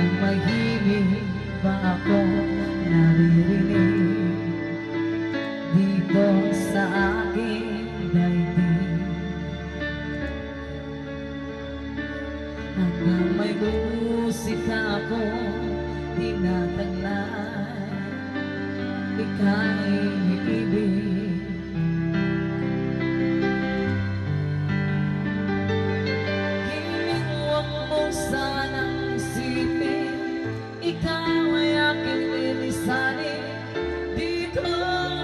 hanggang mahimik pa ako naririnig dito sa aking daigdig. Hanggang may musika ako tinataglay, ika'y ibig. Giniwang mo sanang isipin, ikaw ay aking lilisanin. Di ko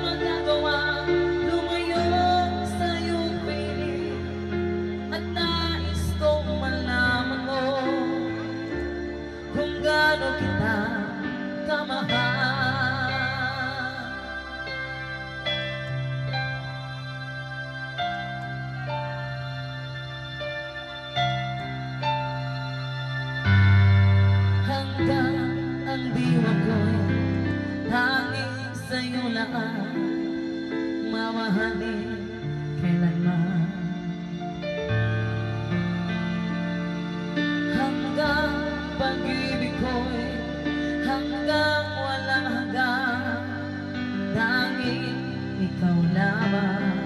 magagawa lumayo sa iyong piling, at nais kong malaman mo kung gaano kita kamahal. Hanggang ang diwa ko'y tanging sa'yo lang mamahalin kailanman. Hanggang pag-ibig ko'y hanggang walang hanggang, tanging ikaw lamang.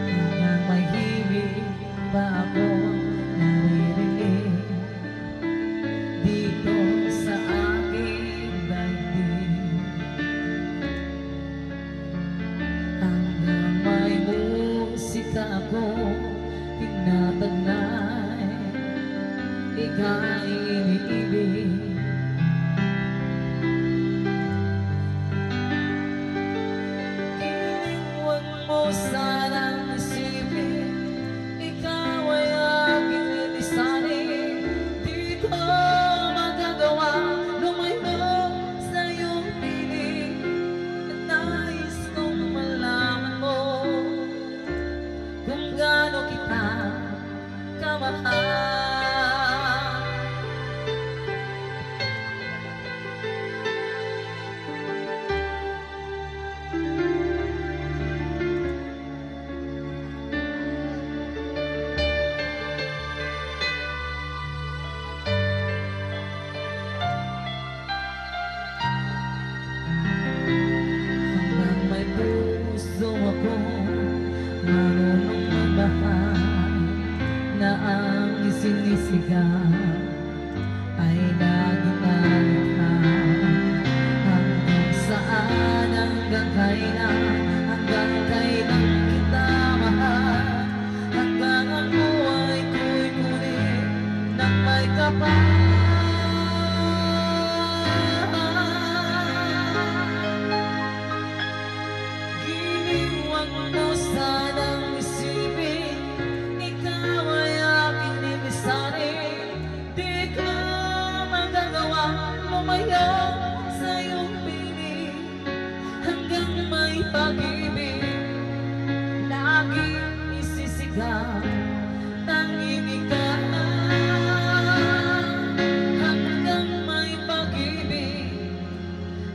Hanggang mahimik pa ako naririnig dito sa aking daigdig. Hanggang may musika ako tinataglay, ika'y iniibig. Giniwang mo sanang isipin, ikaw ay aking lilisanin. Di ko magagawa lumayo sa iyong piling, at nais kong malaman mo kung gaano kita kamahal. Hanggang may puso ako marunong magmahal, na ang isinisigaw ay laging nalikha. Hanggang saan, hanggang kailan, hanggang kailan kita mahal. Hanggang ang buhay ko'y kunin ng may kapal. Giniwang mo sanang isipin, ikaw ay aking lilisanin. Di ko magagawa lumayo sa iyong piling, hanggang may pag-ibig laging isisigaw, tanging ikaw. Hanggang may pag-ibig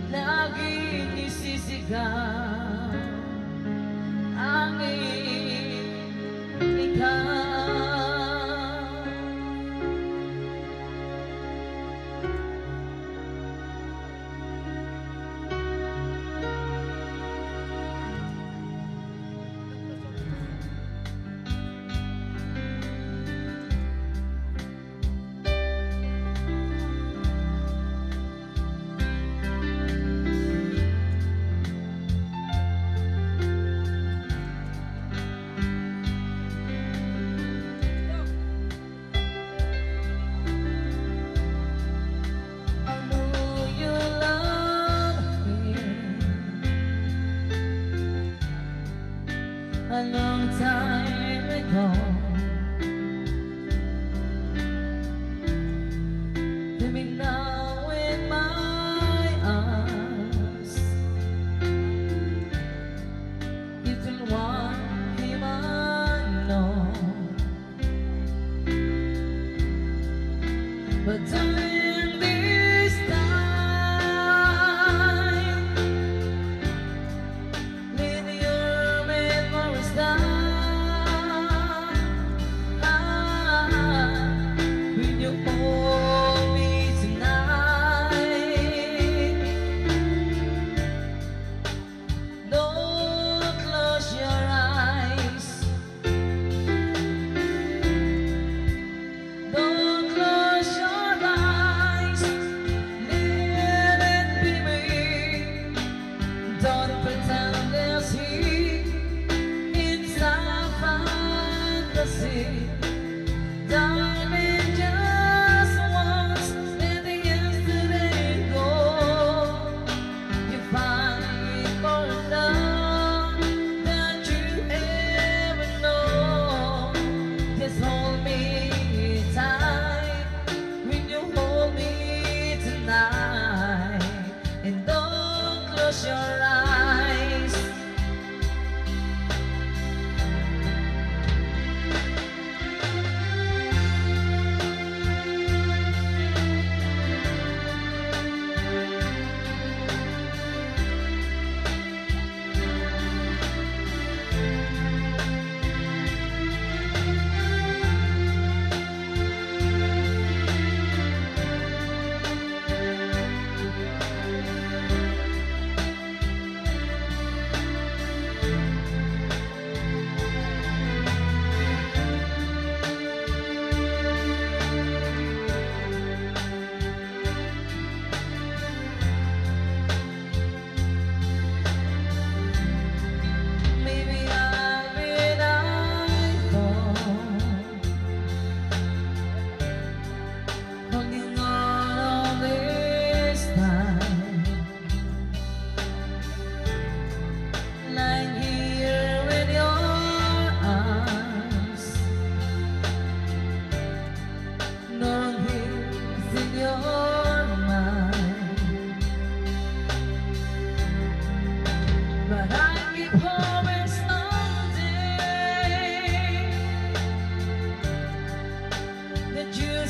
laging isisigaw, tanging ikaw. A long time ago, let me now in my arms. You don't want him, I know, but during this time, leave your memories down.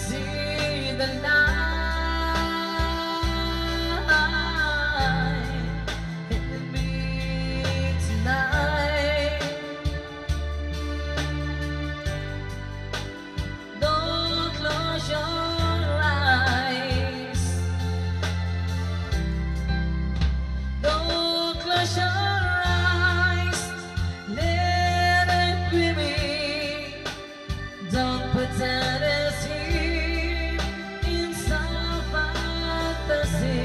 see the light hitting me tonight. Don't close your eyes. Don't close your eyes. Let it be me. Don't pretend it's here in some fantasy.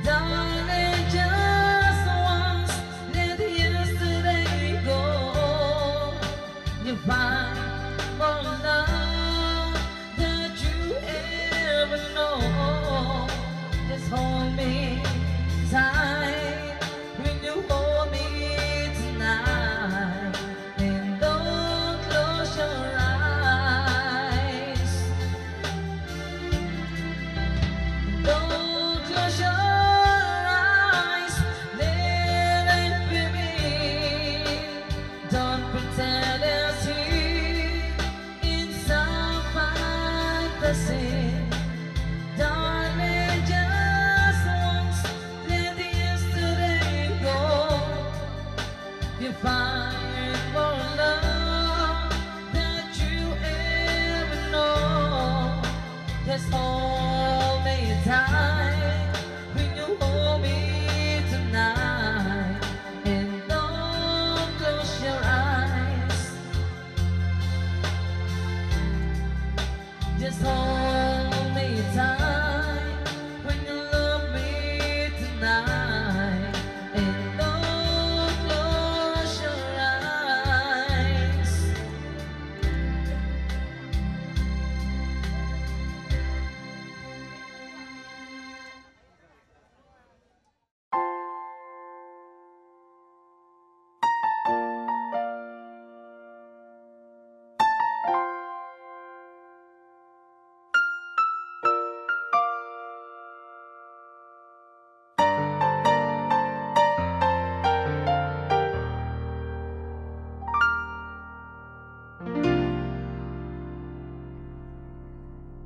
Darling, just once, let yesterday go. You find more love that you ever know. Just hold me tight when you hold me tonight. And don't close your eyes. Don't close your eyes. Let it be me. Don't pretend it's here in some fantasy. Darling, just once, let yesterday go. You find more love that you ever know. Just hold me tight when you hold me tonight. And don't close your eyes. Just hold me tight when you love me tonight. And don't close your eyes.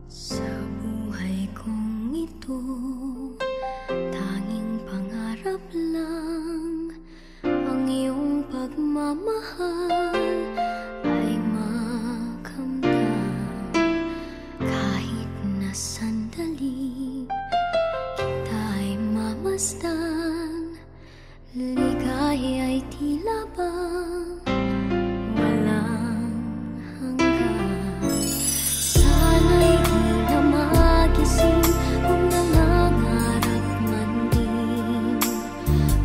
Sa buhay kong ito, tanging pangarap lang ang iyong pagmamahal ay makamdam. Kahit na sandali kita'y mamasdan, ligaya ay tila bang walang hanggan. Sana'y di na magising kung nangangarap man din.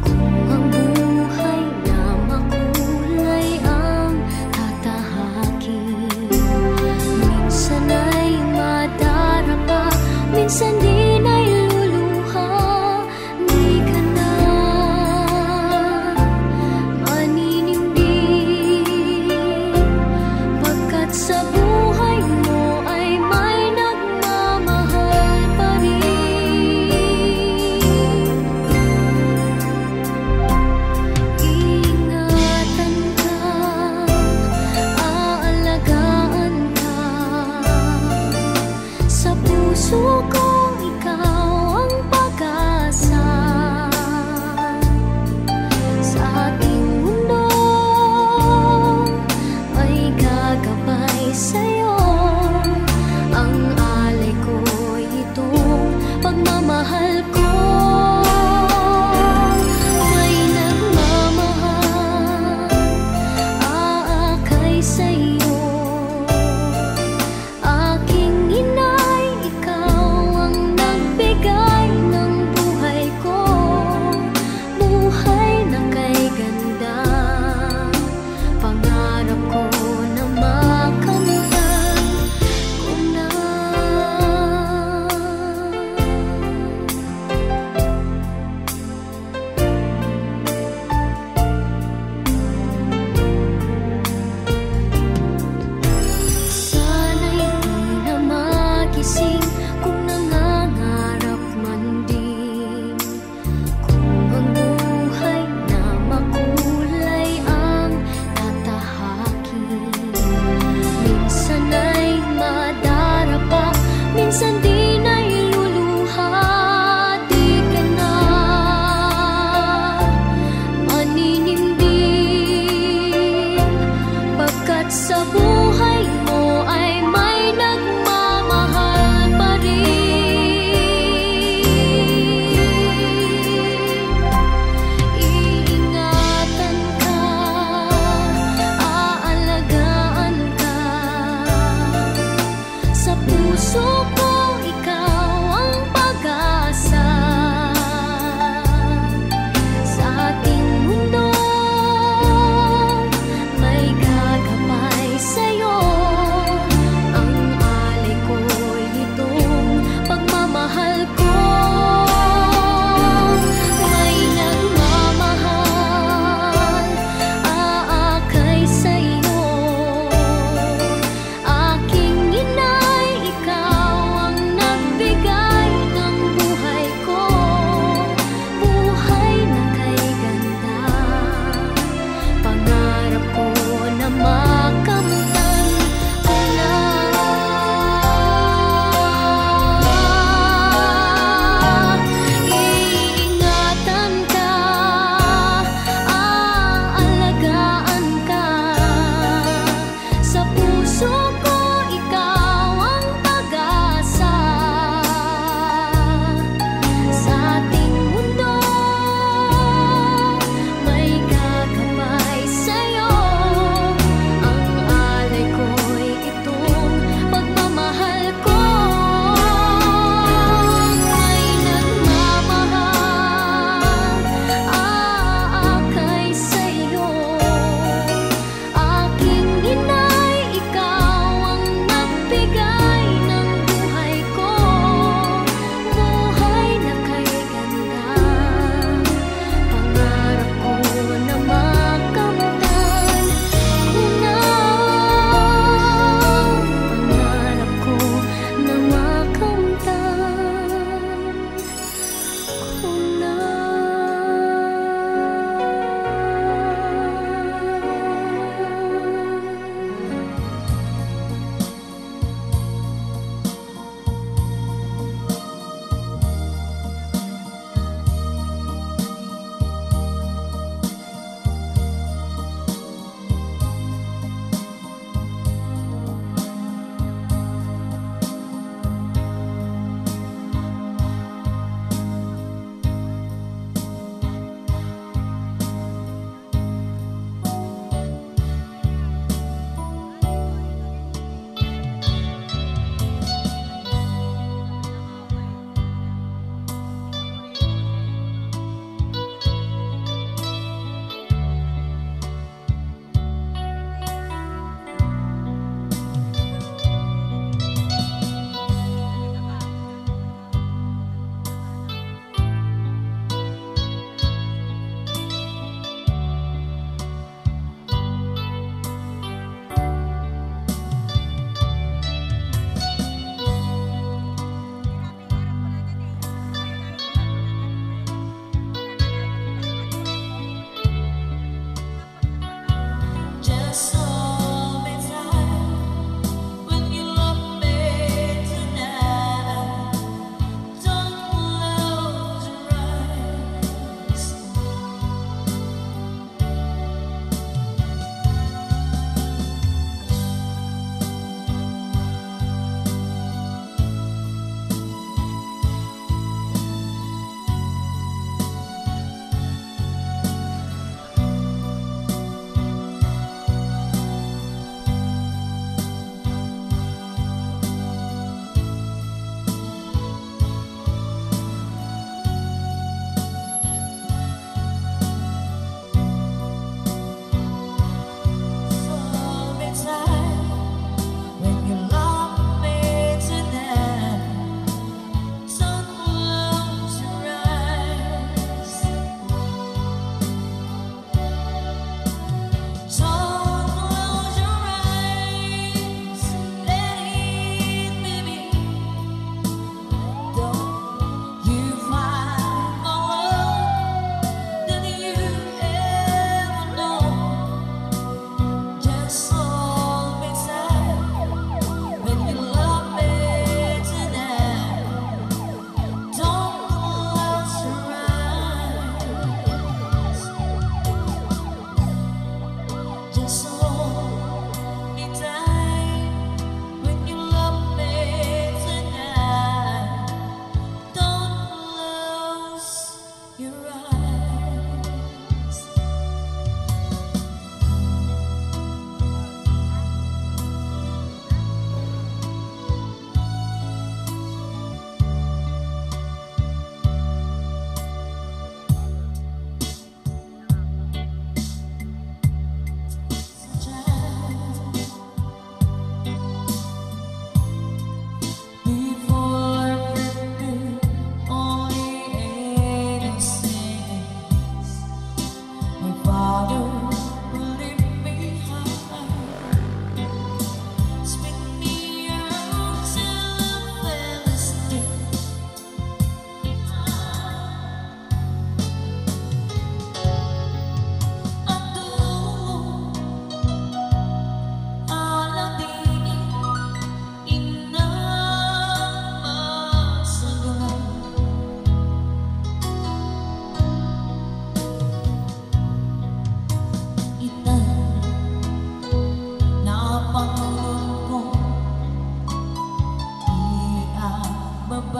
Kung ang buhay na makulay ang tatahakin. Minsan ay madarapa, minsan din ay luluha. Di ka na maninindig, pagkat sa buhay mo ay may nagmamahal pa rin. Ingatan ka, aalagaan ka. Sa puso kong ikaw ang pag-asa. Sa ating mundo ay gagabay sa'yo. Ang alay ko'y itong pagmamahal ko. May nagmamahal, aakay sa'yo. Aking inay, ikaw Aking inay, ikaw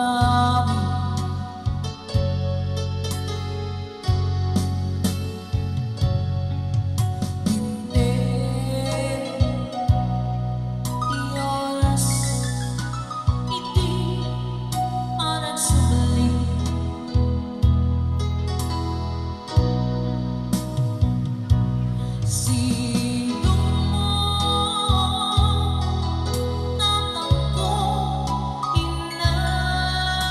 mabawi. Hindi ioras, iti anak sumali. Sino mo natampo, inaasahan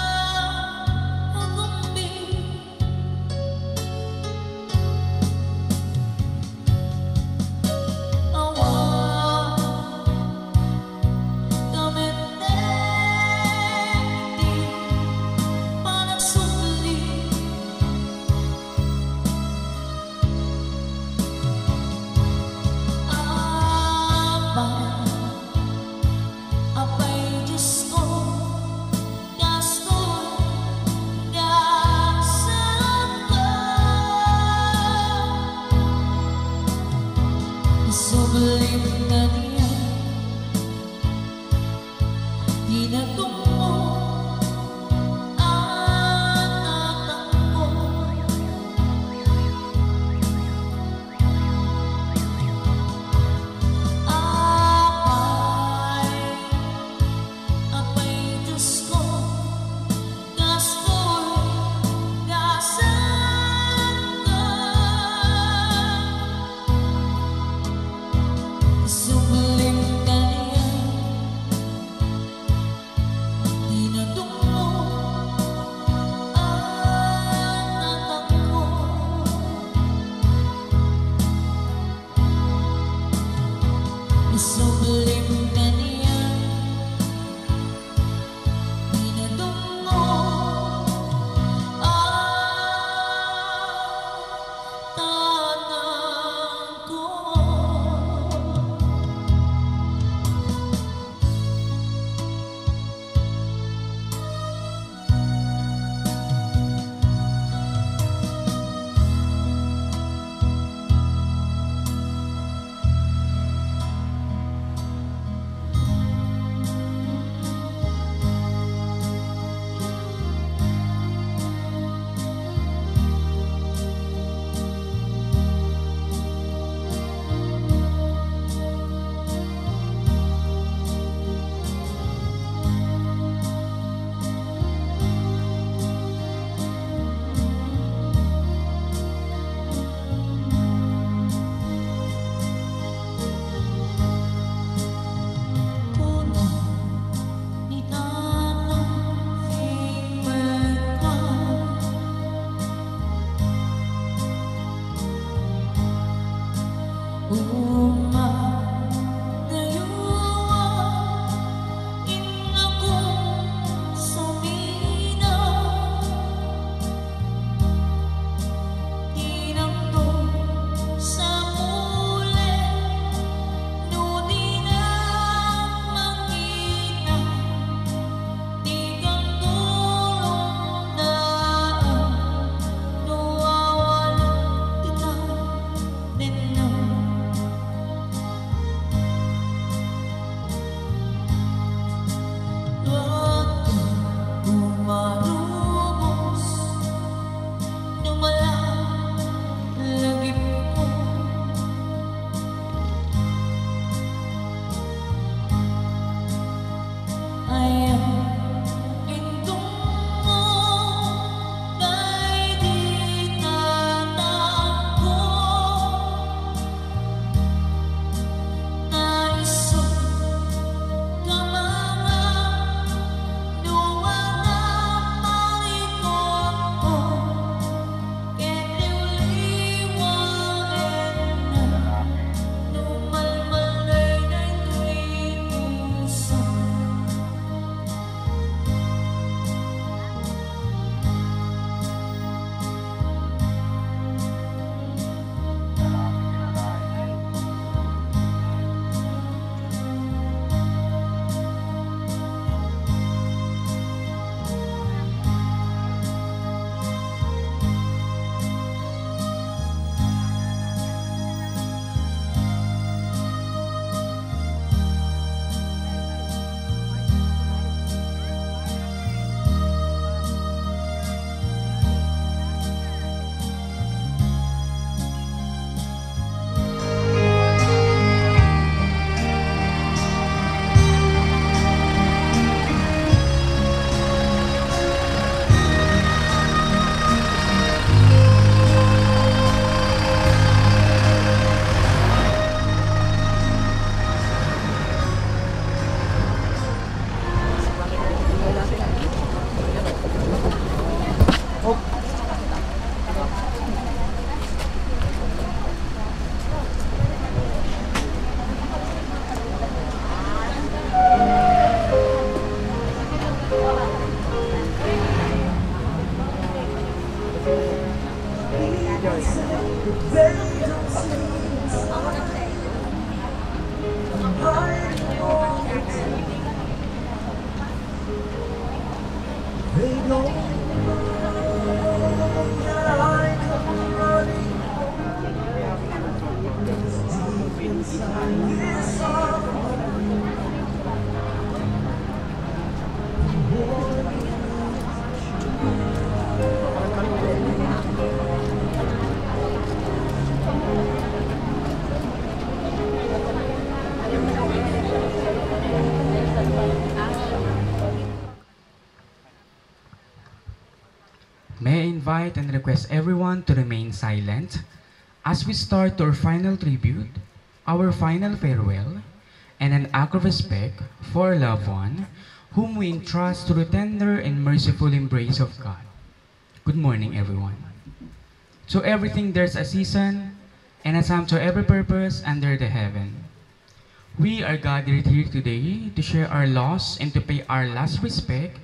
May I invite and request everyone to remain silent as we start our final tribute, our final farewell, and an act of respect for our loved one whom we entrust to the tender and merciful embrace of God. Good morning, everyone. To everything there's a season, and a time to every purpose under the heaven. We are gathered here today to share our loss and to pay our last respect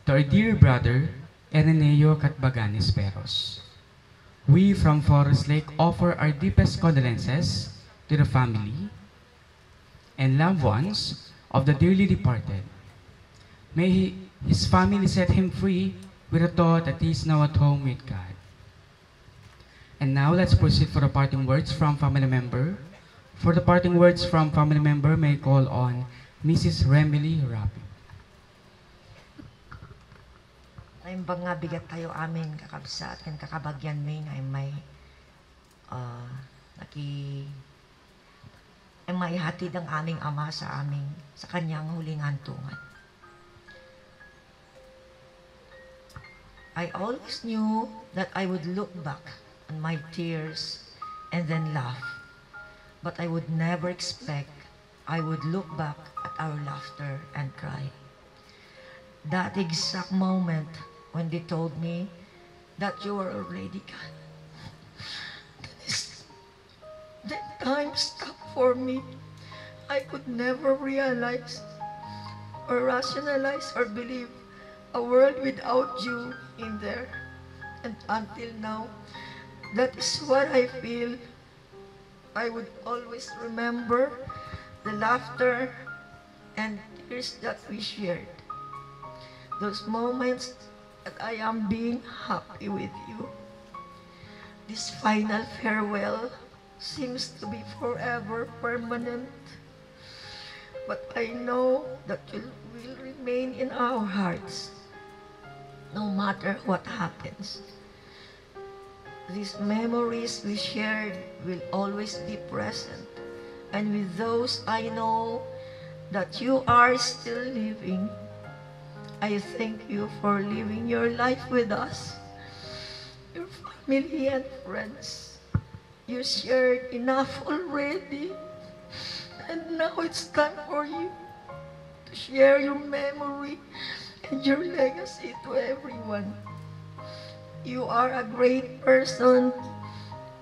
to our dear brother, Ireneo Catbaganis Peros. We from Forest Lake offer our deepest condolences to the family and loved ones of the dearly departed. May his family set him free with the thought that he is now at home with God. And now let's proceed for the parting words from family member. For the parting words from family member, may I call on Mrs. Remily Rapi. Ay nga bigat tayo amin kakabsat kan kakabagyan min ay may hatid ang aming ama sa kanyang huling hantungan. I always knew that I would look back on my tears and then laugh, but I would never expect I would look back at our laughter and cry. That exact moment when they told me that you were already gone, that time stopped for me. I could never realize or rationalize or believe a world without you in there. And until now, that is what I feel. I would always remember the laughter and tears that we shared. Those moments that I am being happy with you. This final farewell seems to be forever permanent. But I know that you will remain in our hearts, no matter what happens. These memories we shared will always be present. And with those I know that you are still living, I thank you for living your life with us, your family and friends. You shared enough already, and now it's time for you to share your memory and your legacy to everyone. You are a great person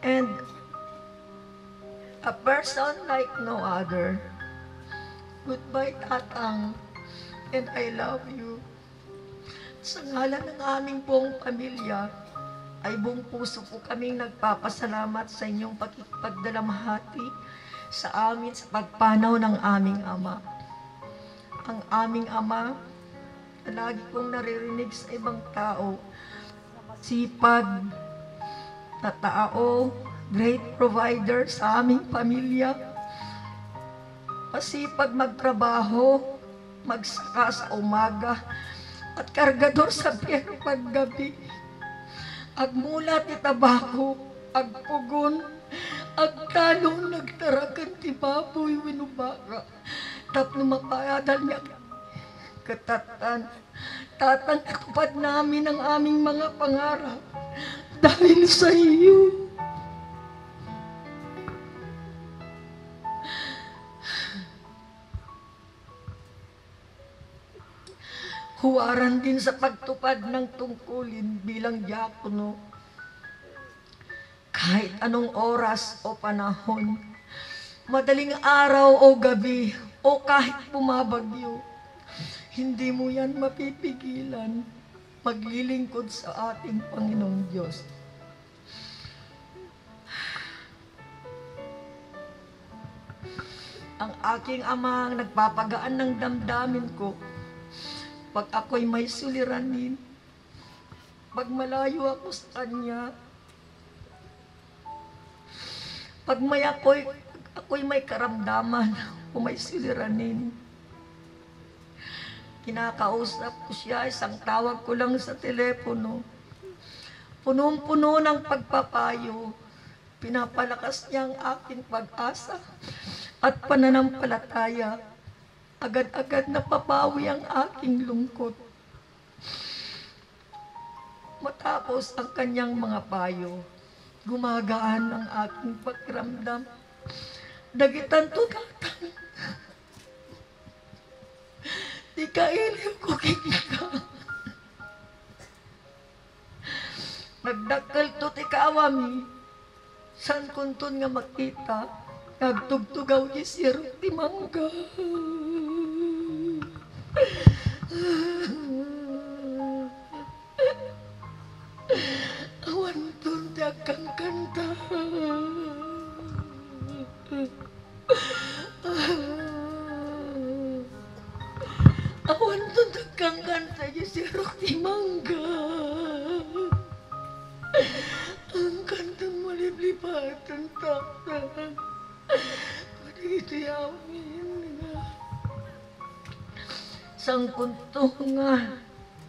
and a person like no other. Goodbye, Tatang, and I love you. Sa ngalan ng aming buong pamilya, ay buong puso po kaming nagpapasalamat sa inyong pagdalamhati sa amin sa pagpanaw ng aming ama. Ang aming ama, na lagi kong naririnig sa ibang tao, sipag na tao, great provider sa aming pamilya, masipag magtrabaho, magsaka sa umaga, at kargador sa biyero paggabi. Agmulat ti tabako, agpugon, agkalong nagtarakan ti baboy winubaka. Tapno mapayadal niya katatan. Tatang katupad namin ang aming mga pangarap dahil sa iyo. Huwaran din sa pagtupad ng tungkulin bilang diakono. Kahit anong oras o panahon, madaling araw o gabi, o kahit bumabagyo, hindi mo yan mapipigilan maglilingkod sa ating Panginoong Diyos. Ang aking ama ang nagpapagaan ng damdamin ko pag ako'y may suliranin Pag malayo ako sa kanya, pag ako'y may karamdaman o may suliranin, kinakausap ko siya, isang tawag ko lang sa telepono. Punong-puno ng pagpapayo, pinapalakas niya ang aking pag-asa at pananampalataya. Agad-agad napapawi ang aking lungkot. Matapos ang kanyang mga payo, gumagaan ang aking pakiramdam. Dagitan to tatang. Di ka iliw ko kikika. Nagdakkel to ti kaawami. San kunton nga makita, nagtugtugaw ni siro ti mangga. Awan ton ti akang kanta. Awan ton ti akang kanta ni siro ti mangga. Ang kantang maliblipatan taktan. Kaya ito yamin nga. Sang kunto nga,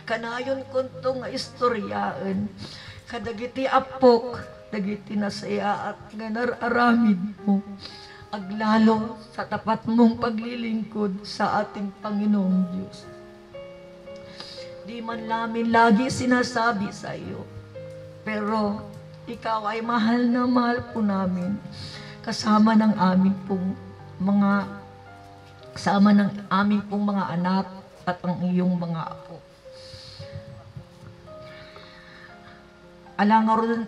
kanayon kunto nga istoryaan. Kadagiti apok, dagiti nasaya at nga nararamid mo. Aglalo sa tapat mong paglilingkod sa ating Panginoong Diyos. Di man namin lagi sinasabi sa iyo, pero ikaw ay mahal na mahal po namin kasama ng aming pong mga anak at ang iyong mga apo. Alangaron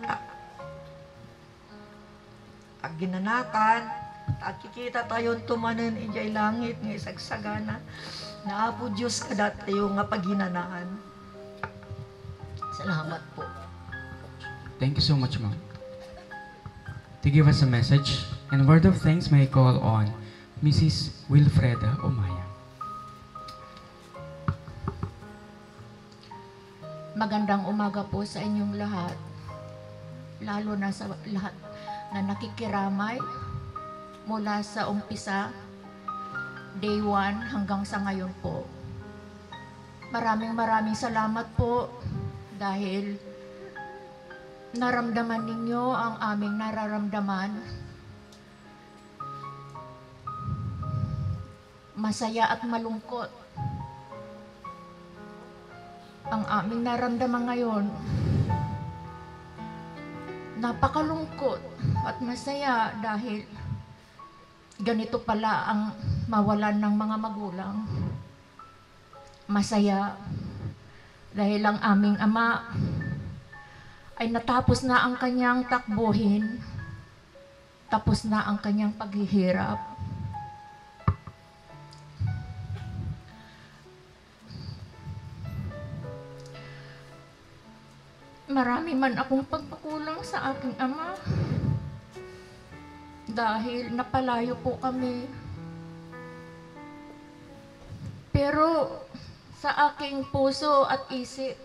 ag ginanakan, kikita tayon tumanen ijay langit nga isagsagana, na Apo Diyos kada tayo nga paghinanahan. Salamat po. Thank you so much, Ma'am. To give us a message and word of thanks, may I call on Mrs. Wilfreda Omaya. Magandang umaga po sa inyong lahat, lalo na sa lahat na nakikiramay mula sa umpisa, day 1 hanggang sa ngayon po. Maraming salamat po dahil naramdaman ninyo ang aming nararamdaman. Masaya at malungkot ang aming naramdaman ngayon. Napakalungkot at masaya dahil ganito pala ang mawalan ng mga magulang. Masaya dahil ang aming ama ay natapos na ang kanyang takbuhin, tapos na ang kanyang paghihirap. Marami man akong pagpakulang sa aking ama dahil napalayo po kami. Pero sa aking puso at isip,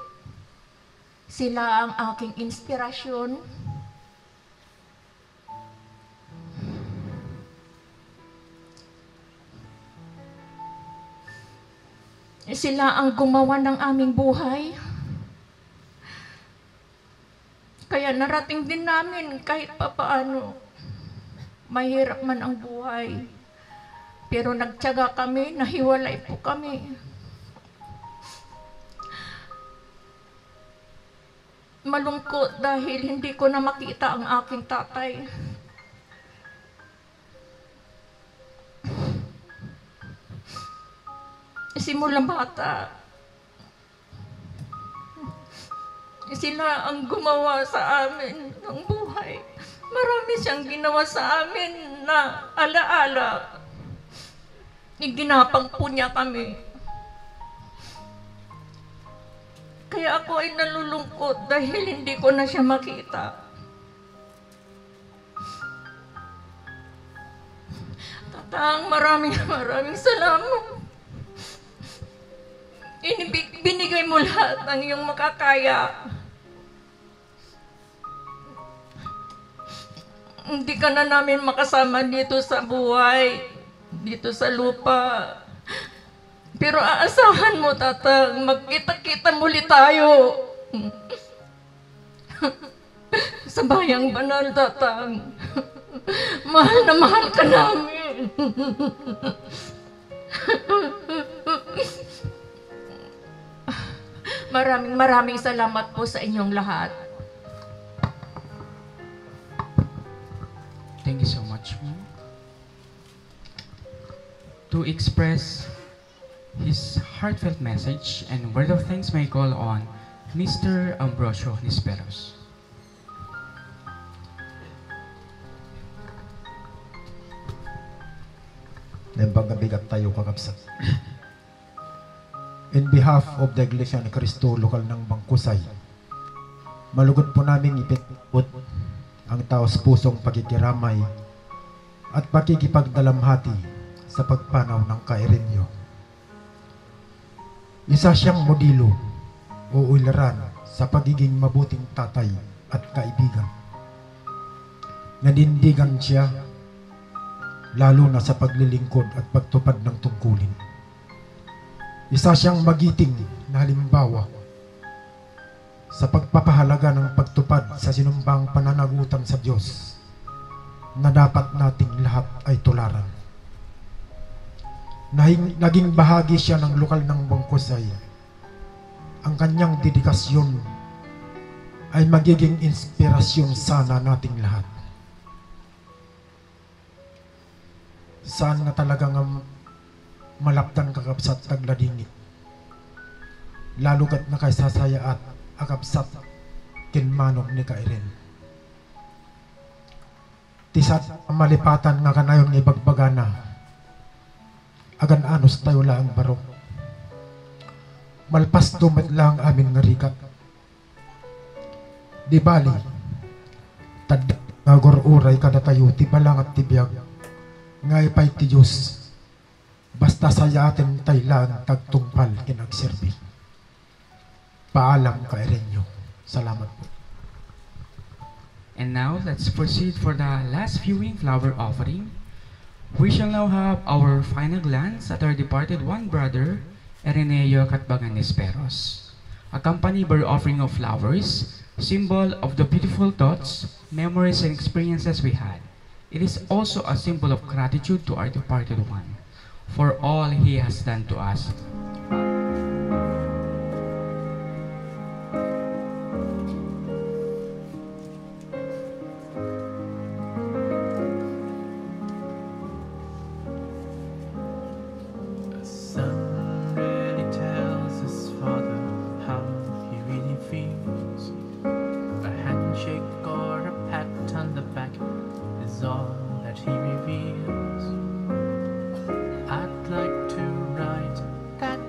sila ang aking inspirasyon. Sila ang gumawa ng aming buhay. Kaya narating din namin kahit papaano. Mahirap man ang buhay. Pero nagtiyaga kami, nahiwalay po kami. Malungkot dahil hindi ko na makita ang aking tatay. Simulang bata, sila ang gumawa sa amin ng buhay. Marami siyang ginawa sa amin na alaala. Iginapang po niya kami. Kaya ako ay nalulungkot dahil hindi ko na siya makita. Tatang, maraming salamat. Binigay mo lahat ng iyong makakaya hindi ka na namin makasama dito sa buhay, dito sa lupa. Pero aasahan mo, Tatang, magkita-kita muli tayo. Sa bayang banal, Tatang. Mahal na mahal ka namin. Maraming salamat po sa inyong lahat. Thank you so much, ma'am. To express his heartfelt message and word of thanks, may call on Mr. Ambrosio Nisperos. Nembang bigat tayo kakabsat. In behalf of the Iglesia ni Cristo lokal ng Bangkusay, malugod po namin ipinipot ang taos-pusong pagkikiramay at pakikipagdalamhati sa pagpanaw ng Kairinyo. Isa siyang modelo o uliran sa pagiging mabuting tatay at kaibigan. Nanindigan siya lalo na sa paglilingkod at pagtupad ng tungkulin. Isa siyang magiting na halimbawa sa pagpapahalaga ng pagtupad sa sinumbang pananagutan sa Diyos na dapat nating lahat ay tularan. Naging bahagi siya ng lokal ng Bangkusay. Ang kanyang dedikasyon ay magiging inspirasyon sana nating lahat. Saan na talagang malaptan kakabsat tagladingit. Lalo kat nakaisasaya at akabsat kinmanong ni Kairen. Tisat malipatan nga kanayon ng ibagbagana. Agan anos tayo lang barok. Malpas dumat lang amin nga rikat. Di bali, tad nagor uray kada tayo tibalang at tibiyag. Ngay pa'y ti Diyos, basta saya atin taylang tagtungpal kinagserbi. Paalam Kairenyo. Salamat po. And now, let's proceed for the last viewing flower offering. We shall now have our final glance at our departed one brother, Ireneo Catbagan Nisperos, accompanied by offering of flowers, symbol of the beautiful thoughts, memories, and experiences we had. It is also a symbol of gratitude to our departed one for all he has done to us. A son really tells his father how he really feels. A handshake or a pat on the back is all that he reveals. I'd like to write that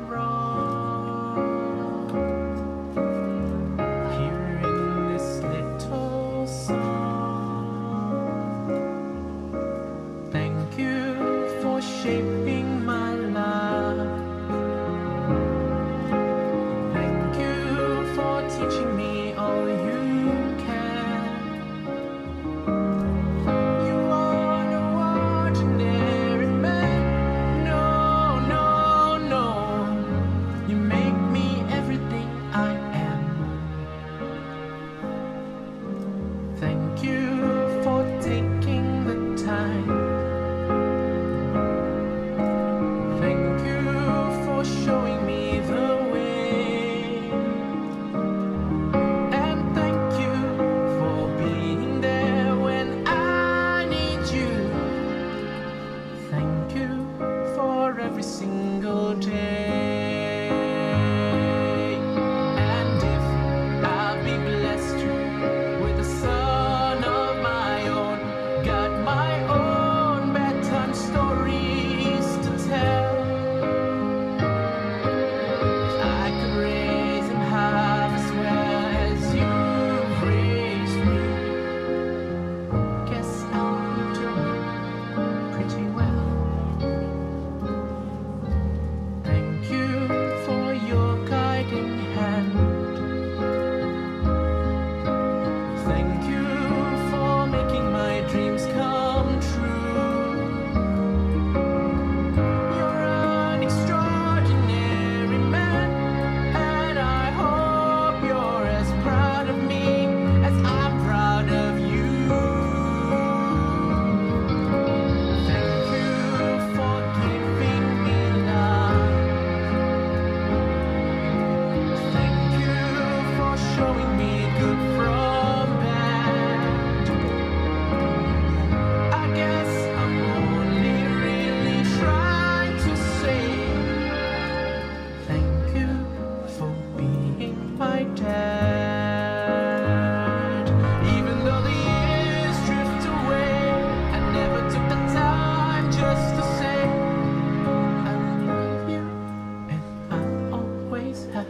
always have.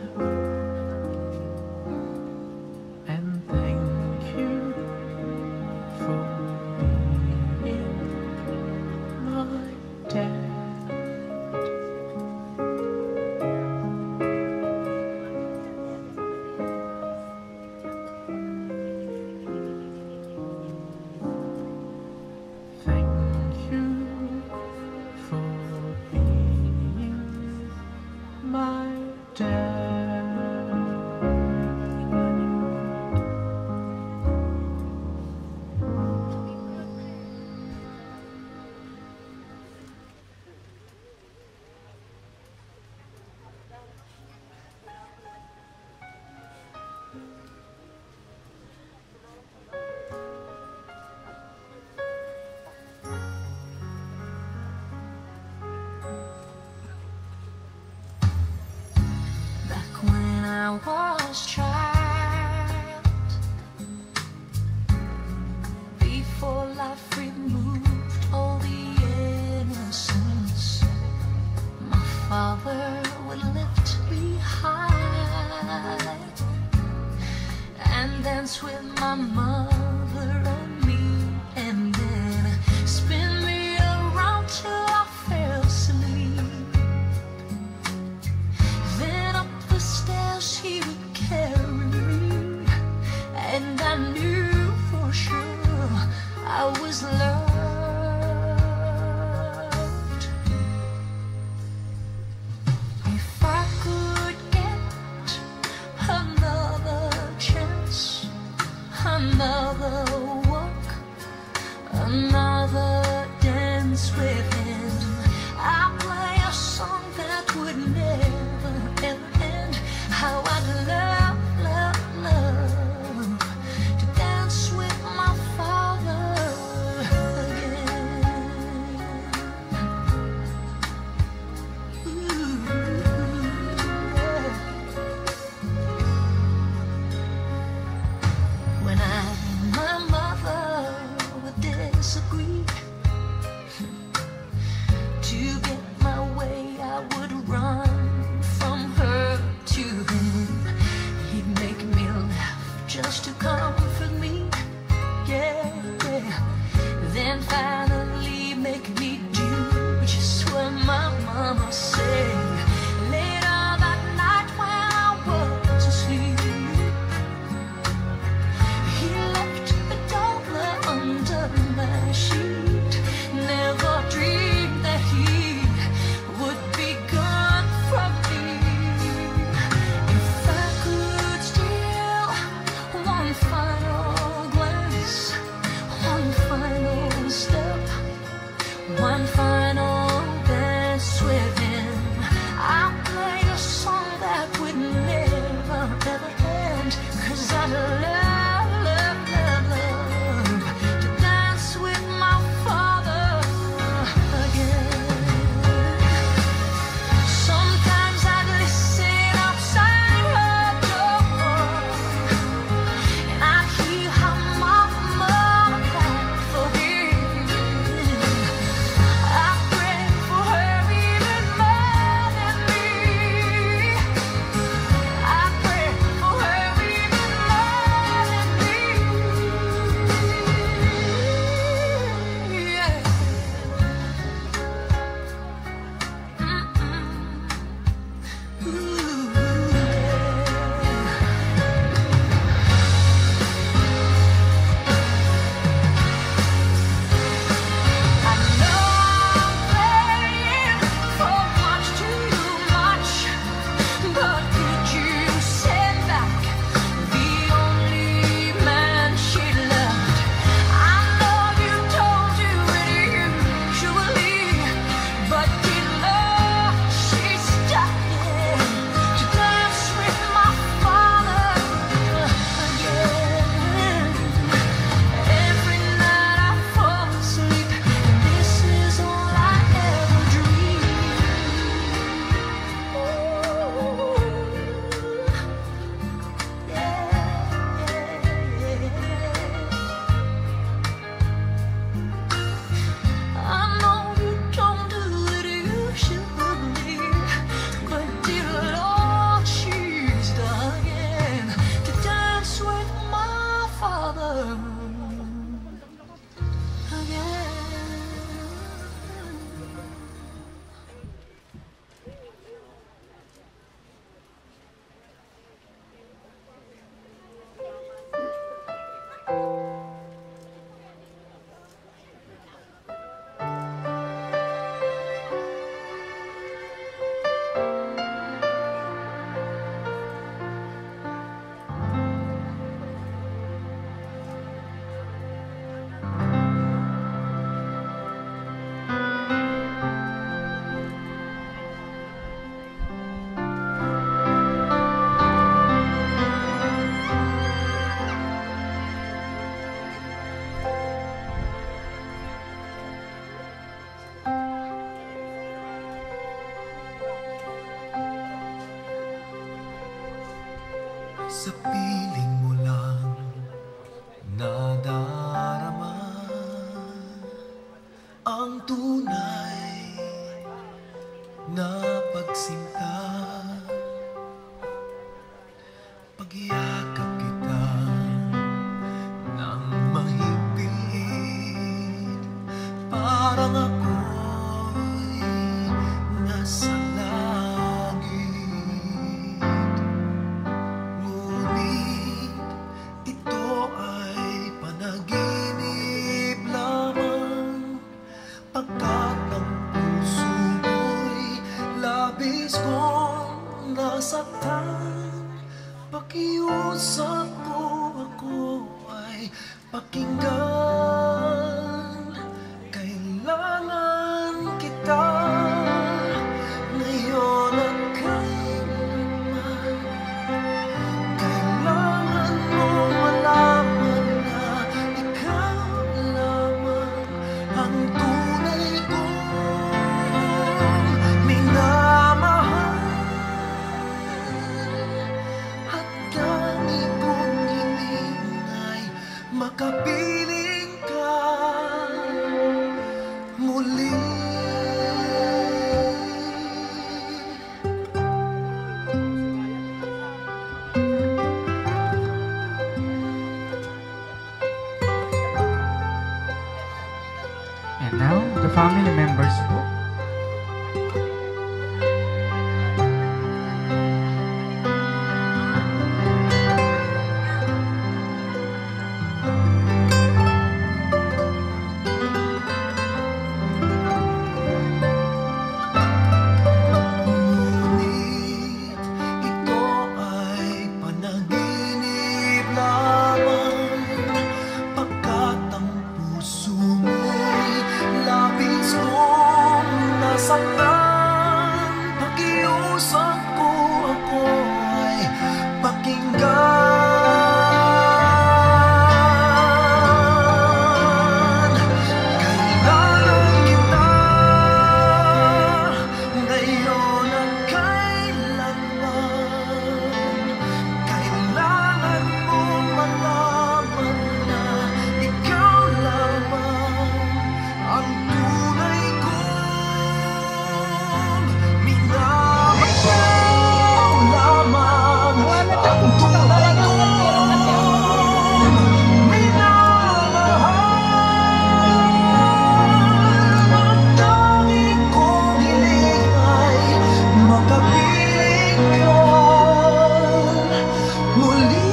And thank you for being my dad. Thank you for being my dad. Back when I was child, before life removed all the innocence, my father would lift me high and dance with my mother and me, and then spin me around till I fell asleep. Then up the stairs he would carry me, and I knew for sure I was loved. If I could get another chance, another Sa piling mo lang nadarama ang tunay na pagsinta. Pagyakap kita ng mahigpit, parang ako'y nasa langit. Ngunit ito ay panaginip lamang, pagkat ang puso mo'y labis kong nasaktan. Pakiusap mo ako ay pakinggan. Kailangan kita ngayon at kailanman. Kailangan mo malaman na ikaw lamang ang tunay kong minamahal. At tangi kong hiling ay makapiling ka muli. And now, the family members po. Ngunit ito ay panaginip lamang, pagkat ang puso mo'y labis kong nasaktan. Pakiusap ko ako ay pakinggan. Kailangan kita ngayon at kailanman. Kailangan mo malaman na ikaw lamang ang tunay kong minamahal. Ikaw lamang ang tunay kong minamahal. Ang tanging kong hiling ay makapiling ka muli.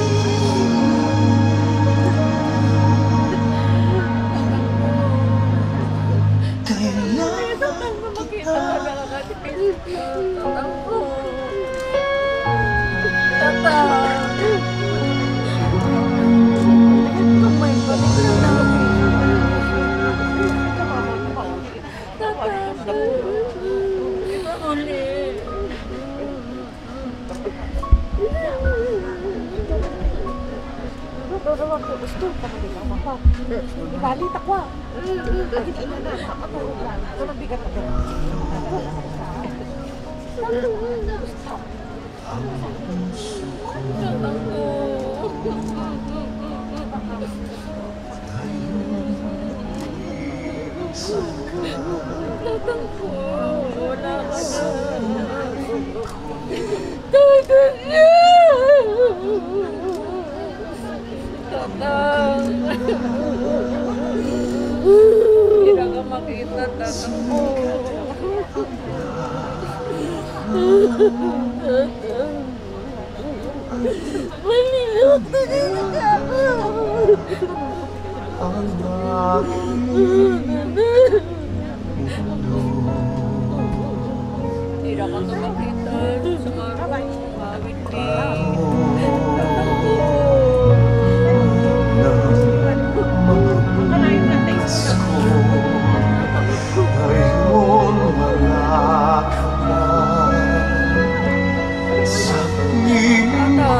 Kailangan kita. Balik ako. Lagi na ina na. Ako lang. Ito mabigat ako. Tidak ka makita, tatang ko. Malilot na din ako. Ang aking mundo. Tidak ka makita sa mga kawiti. Ngayon malapit na sa piling ko.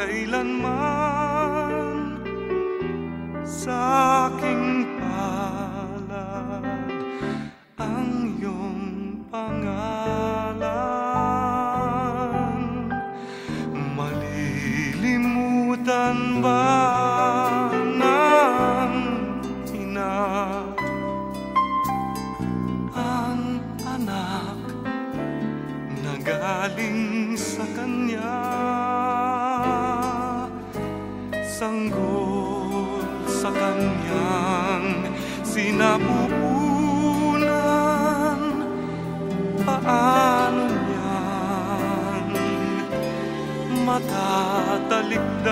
kailanman sa aking palad ang iyong pangalan. Malilimutan ba ng ina ang anak na galing sa kanya? Sanggol sa kanyang sinapupunan, paano niyang matatalikdan?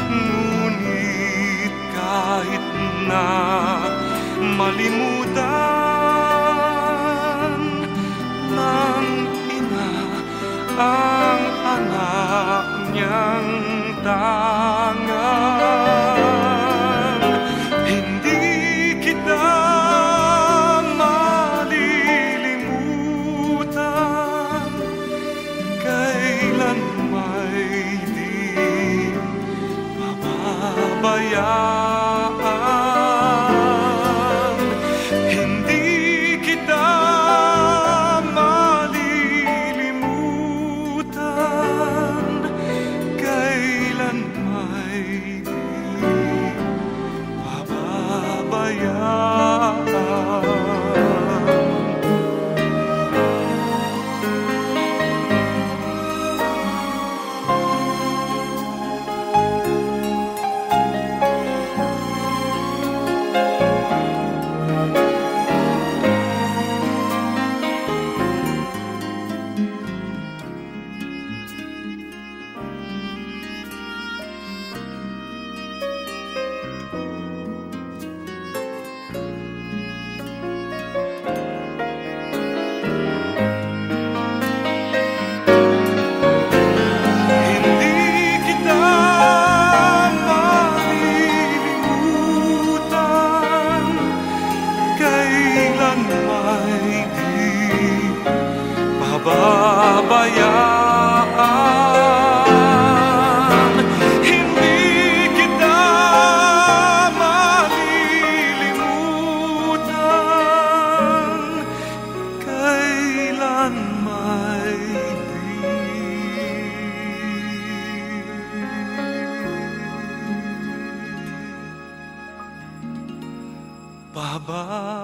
Ngunit kahit na malimutan ng ina ang anak niyang tangan, hindi kita malilimutan, kailan may di pababayaan. Hindi kita malilimutan, kailan may di pababayaan. Pababayaan, hindi kita malilimutan, kailan may di pababayaan.